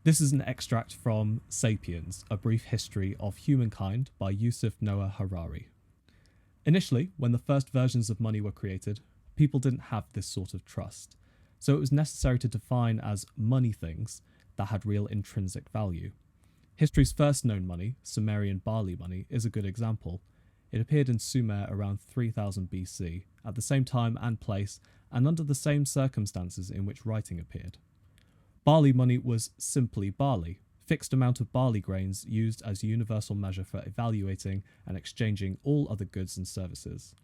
This is an extract from Sapiens, A Brief History of Humankind by Yusuf Noah Harari. Initially, when the first versions of money were created, people didn't have this sort of trust, so it was necessary to define as money things that had real intrinsic value. History's first known money, Sumerian barley money, is a good example. It appeared in Sumer around 3000 BC, at the same time and place, and under the same circumstances in which writing appeared. Barley money was simply barley, fixed amount of barley grains used as universal measure for evaluating and exchanging all other goods and services.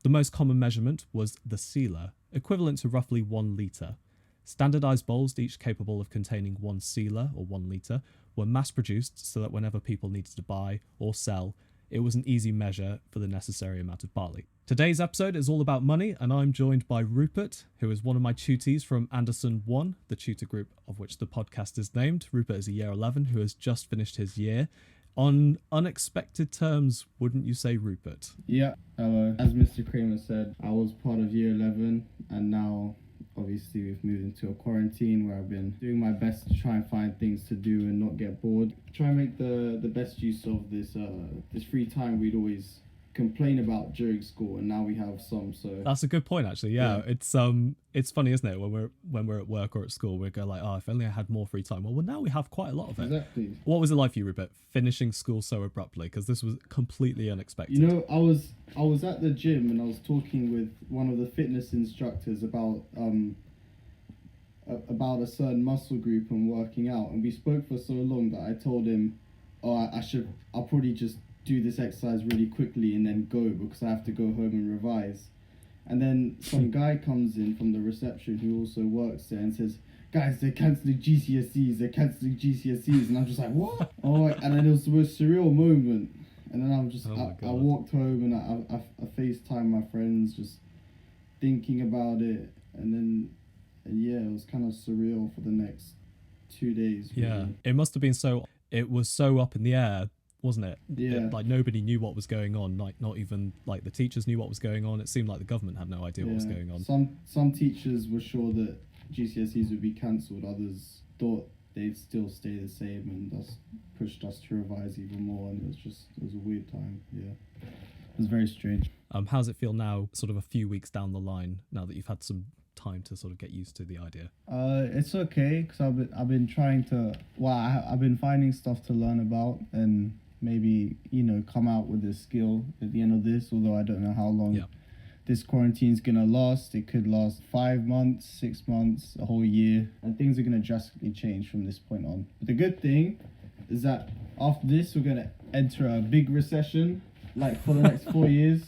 The most common measurement was the sealer, equivalent to roughly 1 litre. Standardised bowls, each capable of containing 1 sealer or 1 litre, were mass-produced so that whenever people needed to buy or sell, it was an easy measure for the necessary amount of barley. Today's episode is all about money, and I'm joined by Rupert, who is one of my tutees from Anderson 1, the tutor group of which the podcast is named. Rupert is a year 11 who has just finished his year. On unexpected terms, wouldn't you say, Rupert? Yeah, hello. As Mr. Kramer said, I was part of year 11, and now obviously we've moved into a quarantine where I've been doing my best to try and find things to do and not get bored. Try and make the best use of this free time we'd always complain about during school, and now we have some. So that's a good point, actually. Yeah. It's funny, isn't it, when we're at work or at school, we go like, oh, if only I had more free time. Well, now we have quite a lot of it. Exactly. What was it like for you, Rupert, finishing school so abruptly? Because this was completely unexpected. You know, I was at the gym and I was talking with one of the fitness instructors about a certain muscle group and working out, and we spoke for so long that I told him, oh, I'll probably just do this exercise really quickly and then go, because I have to go home and revise. And then some guy comes in from the reception who also works there and says, guys, they're cancelling GCSEs, and I'm just like, what? Oh, and then it was the most surreal moment. And then I walked home and I FaceTimed my friends, just thinking about it, and yeah, it was kind of surreal for the next 2 days. Really. Yeah, it must have been it was so up in the air, wasn't it? Yeah. Like nobody knew what was going on, like not even like the teachers knew what was going on. It seemed like the government had no idea what was going on. Some teachers were sure that GCSEs would be cancelled, others thought they'd still stay the same, and thus pushed us to revise even more, and it was a weird time. Yeah, it was very strange. How does it feel now, sort of a few weeks down the line, now that you've had some time to sort of get used to the idea? It's okay, because I've been trying to, I've been finding stuff to learn about, and maybe, come out with a skill at the end of this, although I don't know how long this quarantine is going to last. It could last 5 months, 6 months, a whole year, and things are going to drastically change from this point on. But the good thing is that after this, we're going to enter a big recession, like for the next 4 years.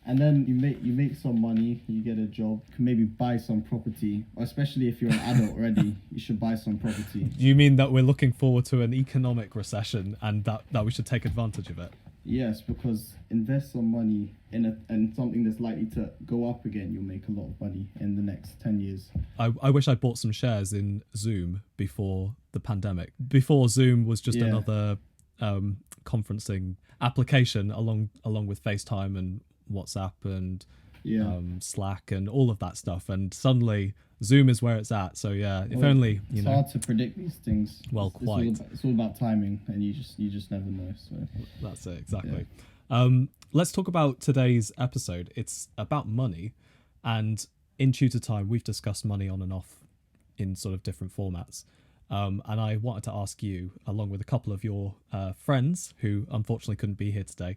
And then you make some money, you get a job, can maybe buy some property, especially if you're an adult already, you should buy some property. Do you mean that we're looking forward to an economic recession and that we should take advantage of it? Yes, because invest some money in something that's likely to go up again, you'll make a lot of money in the next 10 years. I wish I bought some shares in Zoom before the pandemic. Before Zoom was just another conferencing application along with FaceTime and WhatsApp and Slack and all of that stuff, and suddenly Zoom is where it's at. So only it's hard to predict these things. Well, it's all about timing, and you just never know. So that's it, exactly. Let's talk about today's episode. It's about money, and in Tutor Time we've discussed money on and off in sort of different formats. And I wanted to ask you, along with a couple of your friends who unfortunately couldn't be here today,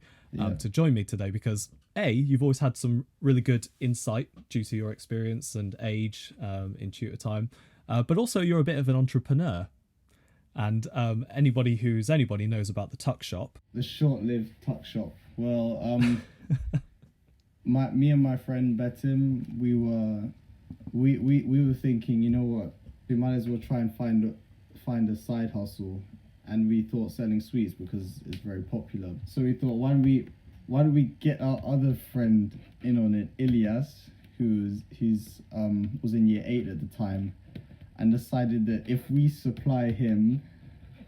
to join me today, because you've always had some really good insight due to your experience and age in tutor time, but also you're a bit of an entrepreneur. And anybody knows about the tuck shop. The short-lived tuck shop. Well, me and my friend Betim, we were thinking, you know what, we might as well try and find a side hustle, and we thought selling sweets because it's very popular. So we thought, why don't we get our other friend in on it, Ilyas, who was in year 8 at the time, and decided that if we supply him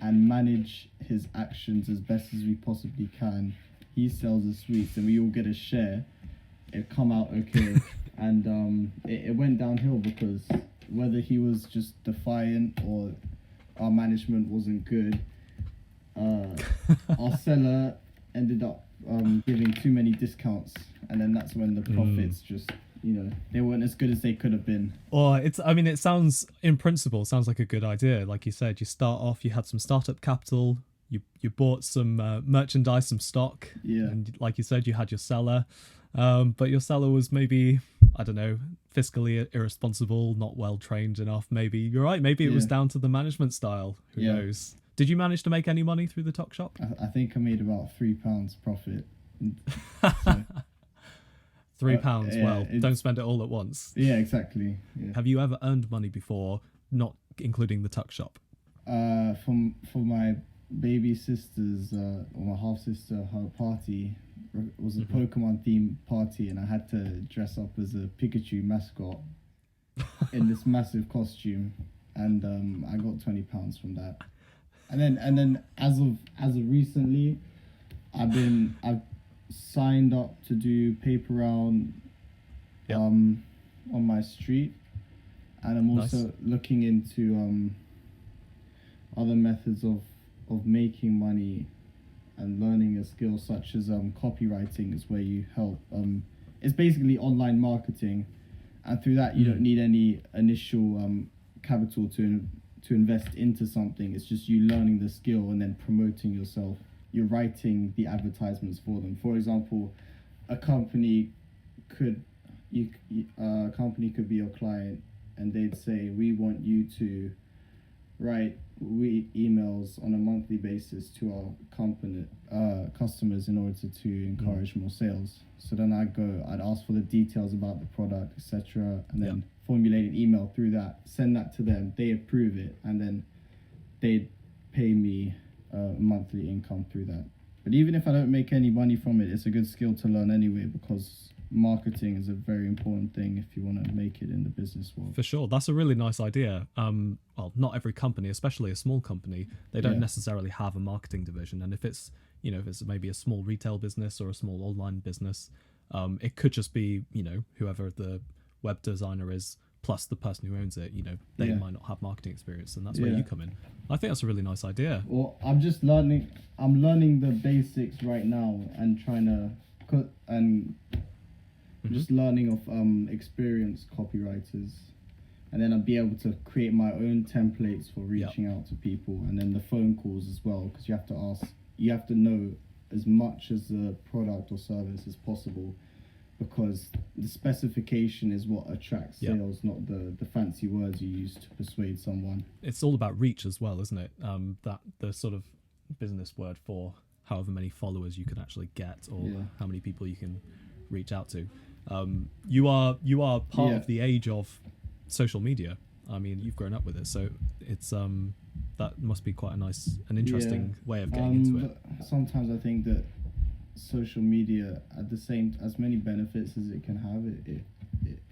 and manage his actions as best as we possibly can, he sells the sweets and we all get a share, it'd come out okay. And it went downhill, because whether he was just defiant or our management wasn't good. Our seller ended up giving too many discounts, and then that's when the profits just, they weren't as good as they could have been. Or it sounds, in principle, sounds like a good idea. Like you said, you start off, you had some startup capital, you bought some merchandise, some stock, and like you said, you had your seller, but your seller was maybe, I don't know, fiscally irresponsible, not well trained enough. Maybe you're right. Maybe it was down to the management style. Who knows? Did you manage to make any money through the tuck shop? I think I made about £3 profit. So, £3. Don't spend it all at once. Yeah, exactly. Yeah. Have you ever earned money before, not including the tuck shop? For my baby sister's or my half sister, her party was a Pokemon themed party, and I had to dress up as a Pikachu mascot in this massive costume, and I got £20 from that. And then as of recently, I've signed up to do paper round on my street, and I'm also looking into other methods of making money and learning a skill such as copywriting is where you help. It's basically online marketing, and through that you don't need any initial capital to invest into something. It's just you learning the skill and then promoting yourself. You're writing the advertisements for them. For example, a company could be your client, and they'd say, we want you to write emails on a monthly basis to our customers in order to encourage more sales. So then I'd ask for the details about the product, etc., and then formulate an email through that, send that to them, they approve it, and then they'd pay me monthly income through that. But even if I don't make any money from it, it's a good skill to learn anyway, because marketing is a very important thing if you want to make it in the business world. For sure. That's a really nice idea. Well, not every company, especially a small company, they don't necessarily have a marketing division. And if it's maybe a small retail business or a small online business, it could just be, whoever the web designer is, plus the person who owns it, they might not have marketing experience, and that's where you come in. I think that's a really nice idea. Well, I'm learning the basics right now and trying to just learning of experienced copywriters, and then I'll be able to create my own templates for reaching out to people, and then the phone calls as well, because you have to know as much as the product or service as possible, because the specification is what attracts sales, not the fancy words you use to persuade someone. It's all about reach as well, isn't it? That the sort of business word for however many followers you can actually get, or how many people you can reach out to. You are part of the age of social media. I mean, you've grown up with it, so it's that must be quite an interesting way of getting into it. Sometimes I think that social media, at the same as many benefits as it can have,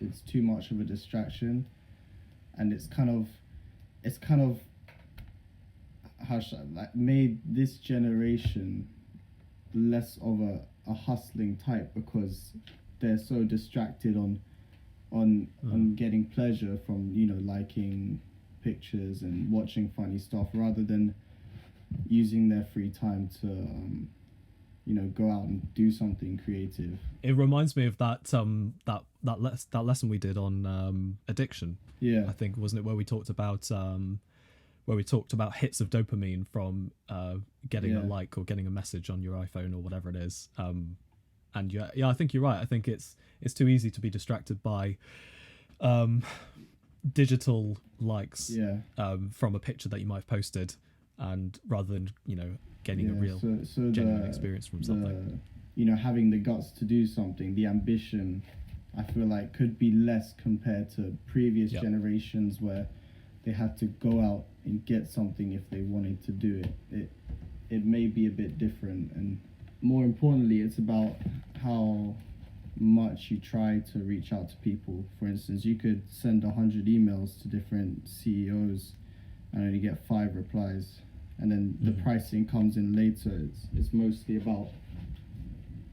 it's too much of a distraction, and it's kind of made this generation less of a hustling type, because they're so distracted on getting pleasure from liking pictures and watching funny stuff, rather than using their free time to go out and do something creative. It reminds me of that lesson we did on addiction. I think, wasn't it, where we talked about hits of dopamine from getting a like or getting a message on your iPhone or whatever it is. And I think you're right. I think it's too easy to be distracted by digital likes from a picture that you might have posted, and rather than getting a real genuine experience from something. Having the guts to do something, the ambition, I feel like could be less compared to previous generations, where they had to go out and get something if they wanted to do it. It may be a bit different, and more importantly, it's about how much you try to reach out to people. For instance, you could send 100 emails to different CEOs and only get 5 replies, and then the pricing comes in later. It's mostly about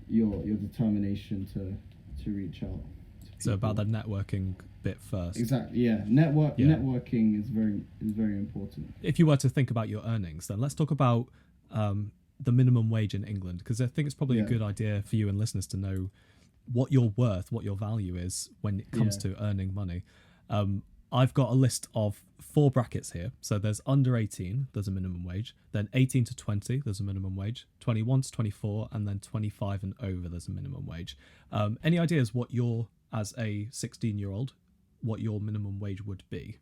your determination to reach out to people. So about the networking bit first. Exactly. Yeah. Networking is very important. If you were to think about your earnings, then let's talk about the minimum wage in England, because I think it's probably a good idea for you and listeners to know what you're worth, what your value is when it comes to earning money. I've got a list of 4 brackets here. So there's under 18, there's a minimum wage. Then 18 to 20, there's a minimum wage. 21 to 24, and then 25 and over, there's a minimum wage. Any ideas what your, as a 16-year-old, what your minimum wage would be?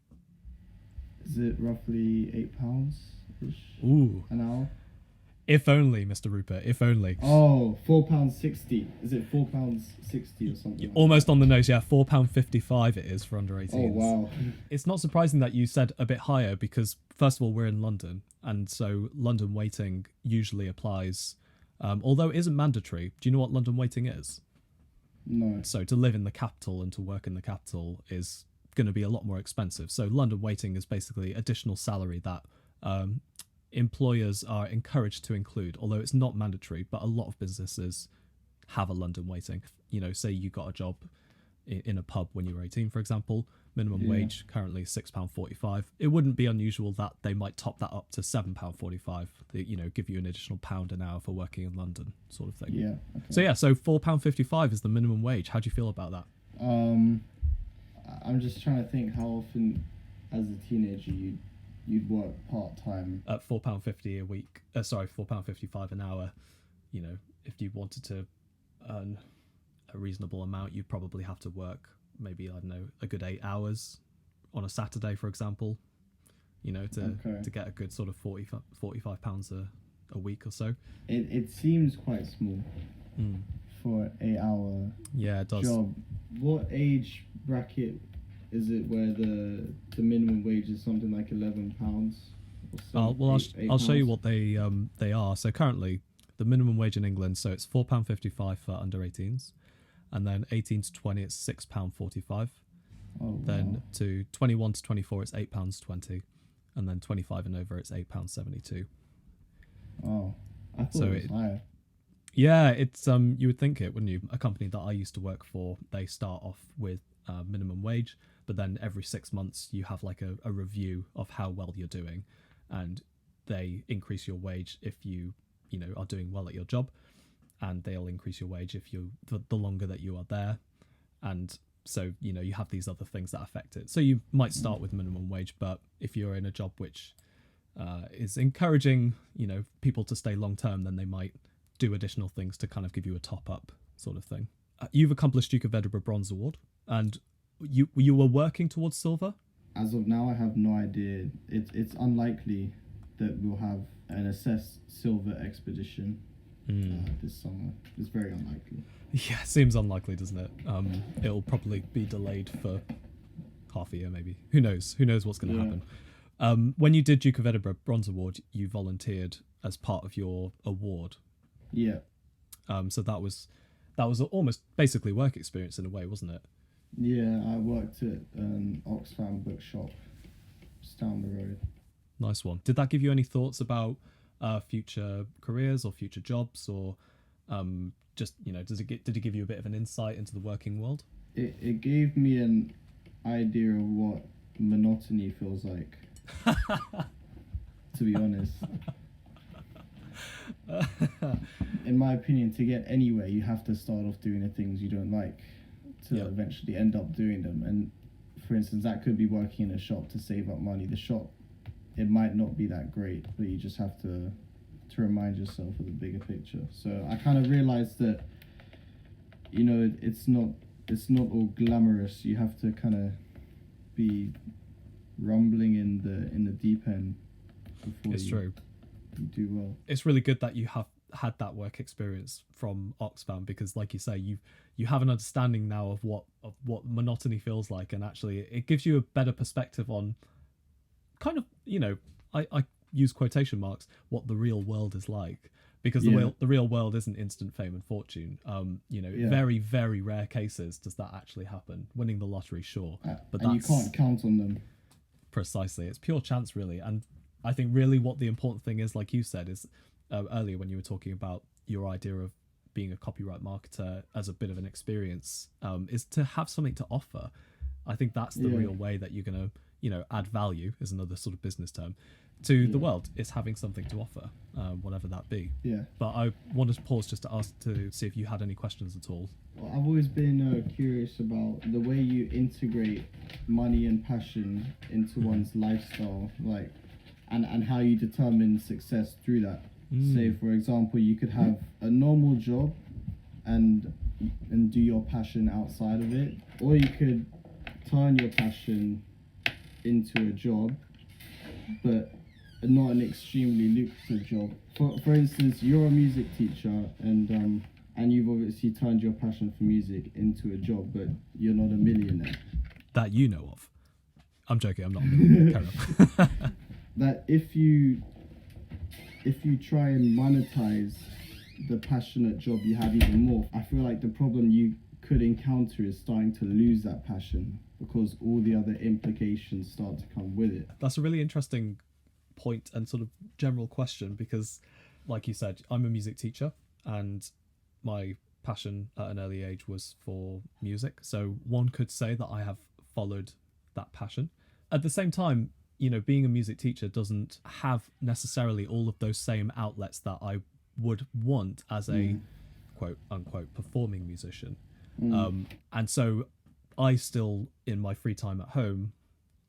Is it roughly £8-ish Ooh. an hour? If only, Mr. Rupert, if only. Oh, £4.60. Is it £4.60 or something? You're almost on the nose, yeah. £4.55 it is for under 18s. Oh, wow. It's not surprising that you said a bit higher because, first of all, we're in London, and so London waiting usually applies, although it isn't mandatory. Do you know what London waiting is? No. So to live in the capital and to work in the capital is going to be a lot more expensive. So London waiting is basically additional salary that employers are encouraged to include, although it's not mandatory, but a lot of businesses have a London waiting. You know, say you got a job in a pub when you were 18, for example, minimum wage currently £6.45. It wouldn't be unusual that they might top that up to £7.45. They, you know, give you an additional £1 an hour for working in London, sort of thing. Yeah. Okay. So yeah, so £4.55 is the minimum wage. How do you feel about that? I'm just trying to think how often, as a teenager, you'd work part-time. At £4.50 a week, £4.55 an hour, you know, if you wanted to earn a reasonable amount, you'd probably have to work maybe, I don't know, a good 8 hours on a Saturday, for example, you know, to get a good sort of £45 a week or so. It seems quite small for an 8-hour it does. job. What age bracket is it where the minimum wage is something like £11 or so? Well, I'll show you what they are. So currently, the minimum wage in England, so it's £4.55 for under 18s, and then 18 to 20 it's £6.45. Oh, then wow. to 21 to 24 it's £8.20, and then 25 and over it's £8.72. Oh, I thought it was higher. Yeah, it's you would think it, wouldn't you? A company that I used to work for, they start off with minimum wage, but then every 6 months you have like a review of how well you're doing, and they increase your wage if you know are doing well at your job, and they'll increase your wage if you the longer that you are there. And so, you know, you have these other things that affect it. So you might start with minimum wage, but if you're in a job which is encouraging, you know, people to stay long term, then they might do additional things to kind of give you a top up sort of thing. You've accomplished Duke of Edinburgh Bronze Award, and you were working towards silver? As of now, I have no idea. It's unlikely that we'll have an assessed silver expedition this summer. It's very unlikely. Yeah, seems unlikely, doesn't it? It'll probably be delayed for half a year, maybe. Who knows? Who knows what's going to happen? When you did Duke of Edinburgh Bronze Award, you volunteered as part of your award. Yeah. So that was almost basically work experience in a way, wasn't it? Yeah, I worked at an Oxfam bookshop just down the road. Nice one. Did that give you any thoughts about future careers or future jobs, or just, you know, did it give you a bit of an insight into the working world? It gave me an idea of what monotony feels like. To be honest. In my opinion, to get anywhere, you have to start off doing the things you don't like to eventually end up doing them. And for instance, that could be working in a shop to save up money. The shop, it might not be that great, but you just have to remind yourself of the bigger picture. So I kind of realized that, you know, it's not all glamorous. You have to kind of be rumbling in the deep end before you do well. It's really good that you have had that work experience from Oxfam, because like you say, you have an understanding now of what monotony feels like, and actually it gives you a better perspective on kind of, you know, I use quotation marks, what the real world is like, because the real world isn't instant fame and fortune. You know, very, very rare cases does that actually happen. Winning the lottery, sure, but and you can't count on them. Precisely, it's pure chance, really. And I think really what the important thing is, like you said, is earlier when you were talking about your idea of being a copyright marketer as a bit of an experience, is to have something to offer. I think that's the Yeah. real way that you're going to, add value, is another sort of business term, to the world, is having something to offer, whatever that be. Yeah. But I wanted to pause just to ask, to see if you had any questions at all. Well, I've always been curious about the way you integrate money and passion into one's lifestyle, like, and how you determine success through that. Say, for example, you could have a normal job and do your passion outside of it, or you could turn your passion into a job, but not an extremely lucrative job. For instance, you're a music teacher, and you've obviously turned your passion for music into a job, but you're not a millionaire. That you know of. I'm joking, I'm not a millionaire. Carry on. That if you try and monetize the passionate job you have even more, I feel like the problem you could encounter is starting to lose that passion, because all the other implications start to come with it. That's a really interesting point and sort of general question, because like you said, I'm a music teacher and my passion at an early age was for music. So one could say that I have followed that passion. At the same time, being a music teacher doesn't have necessarily all of those same outlets that I would want as a quote unquote performing musician. And so I still, in my free time at home,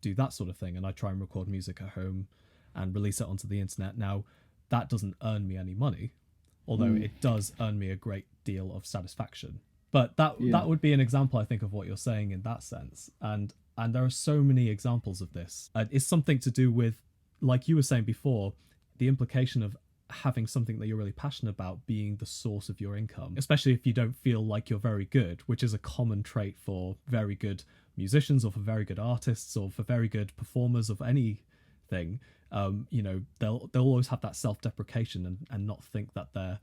do that sort of thing, and I try and record music at home and release it onto the internet. Now, that doesn't earn me any money, although it does earn me a great deal of satisfaction. But that would be an example, I think, of what you're saying in that sense. And there are so many examples of this. It's something to do with, like you were saying before, the implication of having something that you're really passionate about being the source of your income, especially if you don't feel like you're very good, which is a common trait for very good musicians or for very good artists or for very good performers of anything. They'll always have that self-deprecation and not think that their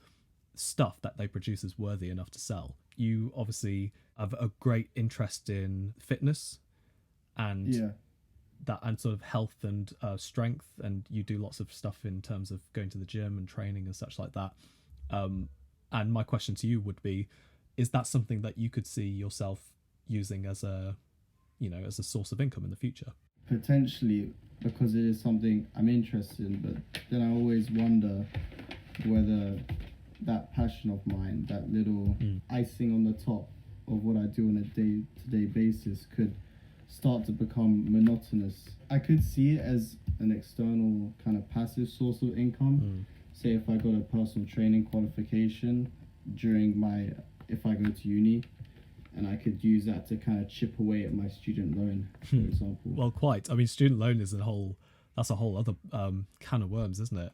stuff that they produce is worthy enough to sell. You obviously have a great interest in fitness and that, and sort of health and strength, and you do lots of stuff in terms of going to the gym and training and such like that. And my question to you would be, is that something that you could see yourself using as a source of income in the future? Potentially, because it is something I'm interested in, but then I always wonder whether that passion of mine, that little icing on the top of what I do on a day-to-day basis, could start to become monotonous. I could see it as an external kind of passive source of income. Say if I got a personal training qualification if I go to uni, and I could use that to kind of chip away at my student loan, for example. Well, quite. I mean, student loan is a whole other can of worms, isn't it?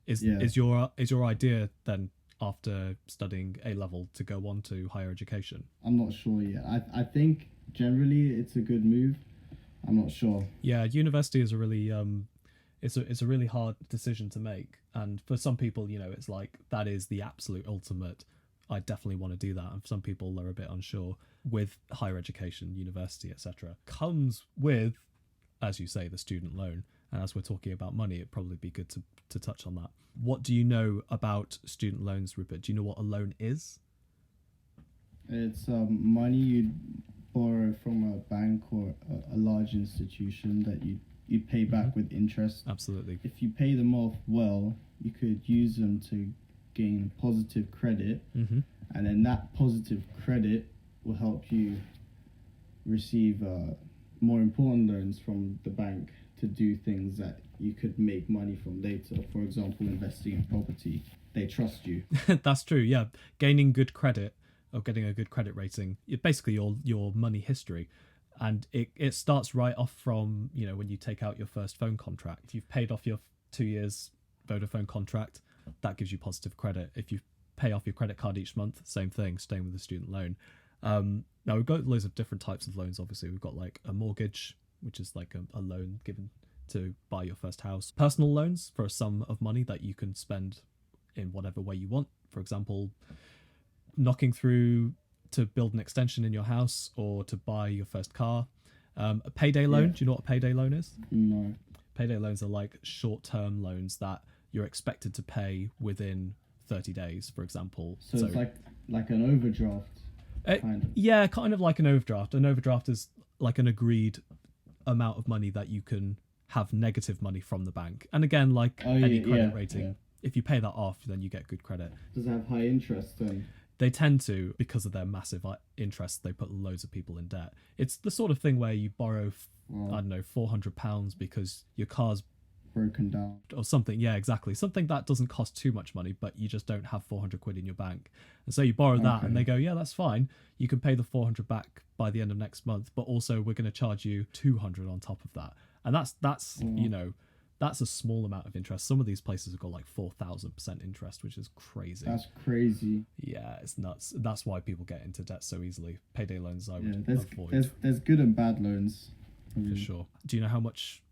Is your idea then, after studying A-level, to go on to higher education? I'm not sure yet. I think generally it's a good move. I'm not sure. Yeah, university is a really it's a really hard decision to make, and for some people, it's like that is the absolute ultimate. I definitely want to do that, and for some people are a bit unsure. With higher education, university, etc., comes with, as you say, the student loan. And as we're talking about money, it'd probably be good to touch on that. What do you know about student loans, Rupert? Do you know what a loan is? It's money you'd borrow from a bank or a large institution that you pay back with interest. Absolutely. If you pay them off well, you could use them to gain positive credit, and then that positive credit will help you receive more important loans from the bank to do things that you could make money from later. For example, investing in property. They trust you. That's true, yeah. Gaining good credit or getting a good credit rating, basically your money history. And it starts right off from, when you take out your first phone contract. If you've paid off your 2 years Vodafone contract, that gives you positive credit. If you pay off your credit card each month, same thing, staying with the student loan. Now, we've got loads of different types of loans, obviously. We've got like a mortgage, which is like a loan given to buy your first house. Personal loans for a sum of money that you can spend in whatever way you want. For example, knocking through to build an extension in your house or to buy your first car. A payday loan, do you know what a payday loan is? No. Payday loans are like short-term loans that you're expected to pay within 30 days, for example. So it's like an overdraft. Kind of. Yeah, kind of like an overdraft. An overdraft is like an agreed amount of money that you can have negative money from the bank. And again, like any credit rating, if you pay that off, then you get good credit. Does it have high interest then? They tend to, because of their massive interest, they put loads of people in debt. It's the sort of thing where you borrow, I don't know, £400 because your car's broken down or something. Yeah, exactly. Something that doesn't cost too much money, but you just don't have 400 quid in your bank. And so you borrow that and they go, yeah, that's fine. You can pay the 400 back by the end of next month, but also we're going to charge you 200 on top of that. And that's you know, that's a small amount of interest. Some of these places have got like 4,000% interest, which is crazy. That's crazy. Yeah, it's nuts. That's why people get into debt so easily. Payday loans I would avoid. There's good and bad loans. For sure. Do you know how much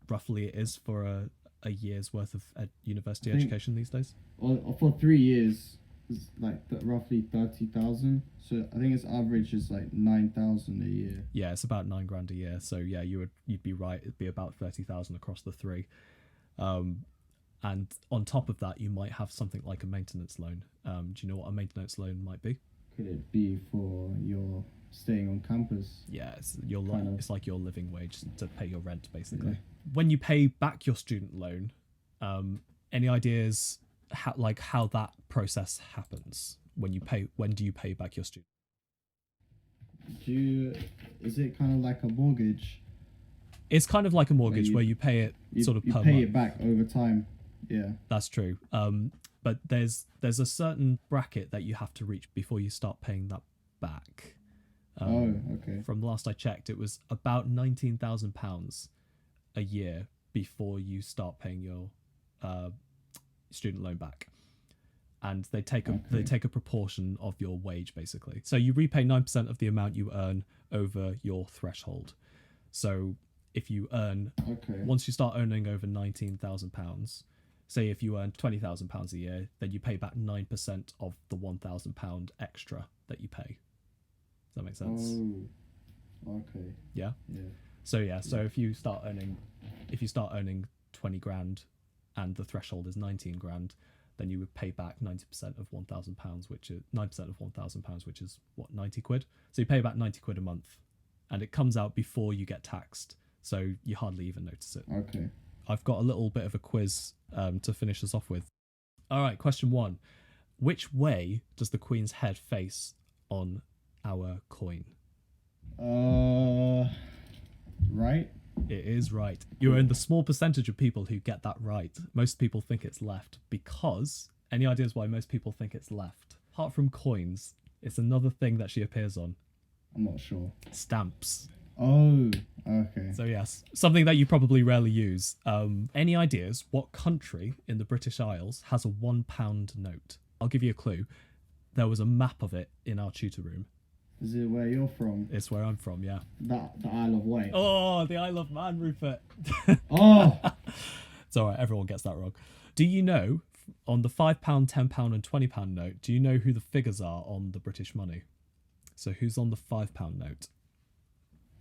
roughly it is for a year's worth of university education these days? Well, for 3 years, it's like roughly 30,000. So I think its average is like 9,000 a year. Yeah, it's about $9,000 a year. So yeah, you'd be right. It'd be about 30,000 across the three. And on top of that, you might have something like a maintenance loan. Do you know what a maintenance loan might be? Could it be for your staying on campus? Yeah, it's like your living wage to pay your rent, basically. Yeah. When you pay back your student loan, any ideas how that process happens? When do you pay back your student? Is it kind of like a mortgage? It's kind of like a mortgage where you pay it sort of per month. You pay it back over time. Yeah, that's true. But there's a certain bracket that you have to reach before you start paying that back. Okay. From last I checked, it was about £19,000 a year before you start paying your student loan back, and they take a proportion of your wage basically. So you repay 9% of the amount you earn over your threshold. So if you earn once you start earning over £19,000, say if you earn £20,000 a year, then you pay back 9% of the £1,000 extra that you pay. Does that make sense? Oh, okay. Yeah. So if you start earning 20 grand and the threshold is 19 grand, then you would pay back 90% of £1,000, which is 9% of £1,000, which is what, 90 quid. So you pay about 90 quid a month, and it comes out before you get taxed, so you hardly even notice it. Okay. I've got a little bit of a quiz to finish us off with. All right, question 1: which way does the Queen's head face on our coin? Right. It is right. You're in the small percentage of people who get that right. Most people think it's left because... Any ideas why most people think it's left? Apart from coins, it's another thing that she appears on. I'm not sure. Stamps. Oh, okay. So yes, something that you probably rarely use. Any ideas what country in the British Isles has a £1 note? I'll give you a clue. There was a map of it in our tutor room. Is it where you're from? It's where I'm from, yeah. The Isle of Wight. Oh, the Isle of Man, Rupert. Oh! It's all right, everyone gets that wrong. Do you know, on the £5, £10 and £20 note, do you know who the figures are on the British money? So who's on the £5 note?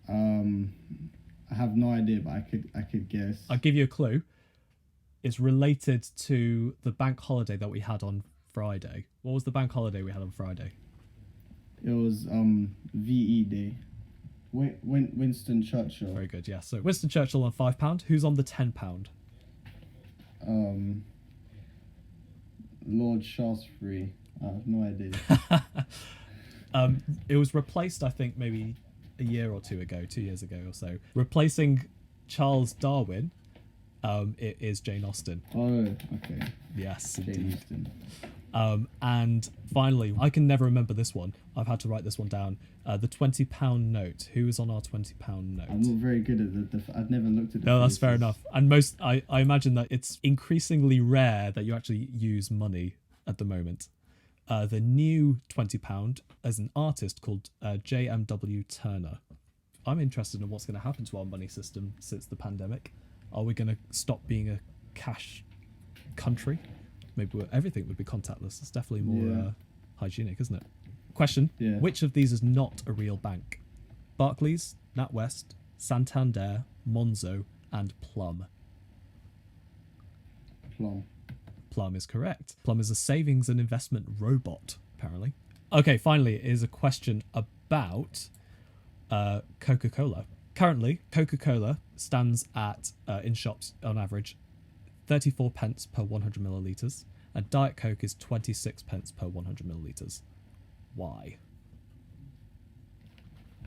I have no idea, but I could guess. I'll give you a clue. It's related to the bank holiday that we had on Friday. What was the bank holiday we had on Friday? It was VE Day. Winston Churchill. Very good, yeah. So Winston Churchill on £5. Who's on the £10? Lord Shaftesbury. I have no idea. It was replaced, I think, maybe a year or 2 years ago or so. Replacing Charles Darwin, it is Jane Austen. Oh, okay. Yes, Jane indeed. Austen. And finally, I can never remember this one. I've had to write this one down. The £20 note. Who is on our £20 note? I'm not very good at I've never looked at it. No, that's fair enough. And I imagine that it's increasingly rare that you actually use money at the moment. The new £20 is an artist called JMW Turner. I'm interested in what's going to happen to our money system since the pandemic. Are we going to stop being a cash country? Maybe everything would be contactless. It's definitely more hygienic, isn't it? Question: which of these is not a real bank? Barclays, NatWest, Santander, Monzo, and Plum. Plum. Plum is correct. Plum is a savings and investment robot, apparently. Okay, finally, is a question about Coca-Cola. Currently, Coca-Cola stands at, in shops on average, 34 pence per 100 millilitres, and Diet Coke is 26 pence per 100 millilitres. Why?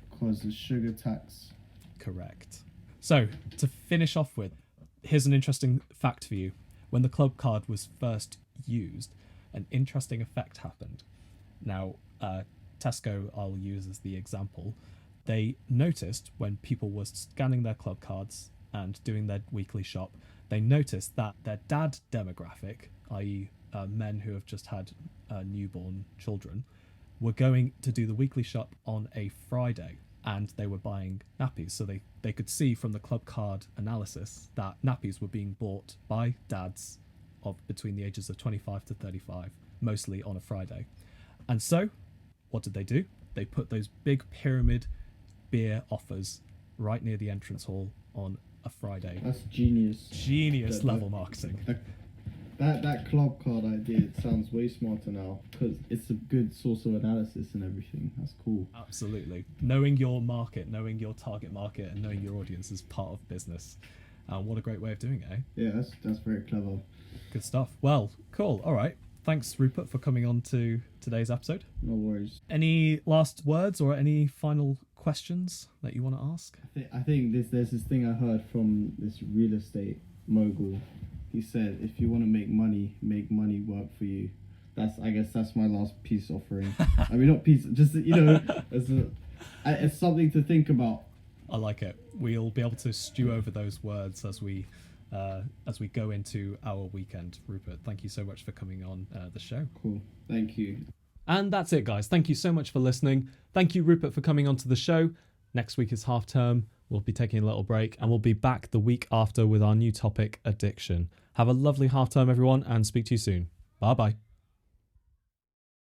Because the sugar tax. Correct. So, to finish off with, here's an interesting fact for you. When the club card was first used, an interesting effect happened. Now, Tesco, I'll use as the example, they noticed when people were scanning their club cards and doing their weekly shop, they noticed that their dad demographic, i.e. Men who have just had newborn children, were going to do the weekly shop on a Friday, and they were buying nappies. So they could see from the club card analysis that nappies were being bought by dads of between the ages of 25 to 35, mostly on a Friday. And so, what did they do? They put those big pyramid beer offers right near the entrance hall on a Friday. That's genius. Genius level marketing. That club card idea sounds way smarter now, because it's a good source of analysis and everything. That's cool. Absolutely. Knowing your market, knowing your target market, and knowing your audience is part of business. What a great way of doing it, eh? Yeah, that's very clever. Good stuff. Well, cool. All right. Thanks, Rupert, for coming on to today's episode. No worries. Any last words or any final questions that you want to ask? I think there's this thing I heard from this real estate mogul. He said, if you want to make money work for you. I guess that's my last peace offering. I mean, not peace, just, it's something to think about. I like it. We'll be able to stew over those words as we go into our weekend. Rupert, thank you so much for coming on the show. Cool. Thank you. And that's it, guys. Thank you so much for listening. Thank you, Rupert, for coming onto the show. Next week is half term. We'll be taking a little break, and we'll be back the week after with our new topic, addiction. Have a lovely half term, everyone, and speak to you soon. Bye-bye.